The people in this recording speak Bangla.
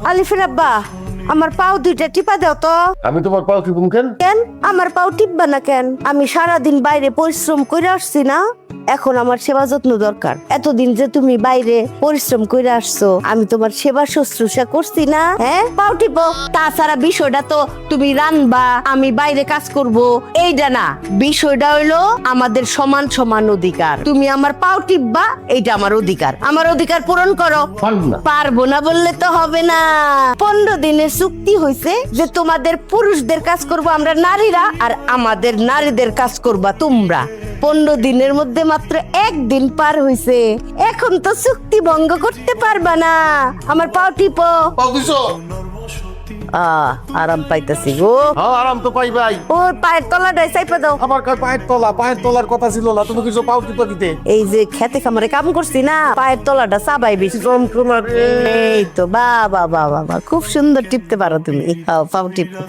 আলিফের আব্বা, আমার পাও দুইটা টিপা দাও তো। আমি তোমার পাও টিপুম কেন? কেন আমার পাও টিপবা না কেন? আমি সারাদিন বাইরে পরিশ্রম করে আসছি না, এখন আমার সেবা যত্ন দরকার। এতদিন যে তুমি বাইরে পরিশ্রম করে আসছো, আমি তোমার সেবা শুশ্রূষা করছি না? হ্যাঁ, পাও টিপো। তাছাড়া বিষয়টা তো তুমি রানবা, আমি বাইরে কাজ করব, এইটা না। বিষয়টা হইলো আমাদের সমান সমান অধিকার। তুমি আমার পাও টিপবা, এইটা আমার অধিকার। আমার অধিকার পূরণ করো। পারবো না। পারবো না বললে তো হবে না। 15 দিনের চুক্তি হয়েছে যে তোমাদের পুরুষদের কাজ করব আমরা নারীরা, আর আমাদের নারীদের কাজ করবা তোমরা। 15 দিনের মধ্যে মাত্র একদিন পার হয়েছে, এখন তো চুক্তি ভঙ্গ করতে পারবা না। আমার পাও টিপো। পাও দিছো? আরাম পাইতাছি গো। হ্যাঁ, আরাম তো পাই ভাই। ও পায়ের তলাটাই চাইপা দাও। আমার পায়ের তলার কথা ছিল না, তুমি কিছু পাও টিপা দিতে। এই যে খেতে খামারে কাম করছি না, পায়ের তলাটা চাবাই বেশি। যন্ত্রণা রে। এই তো বাবা বাবা বাবা, খুব সুন্দর টিপতে পারো তুমি। পাও টিপো।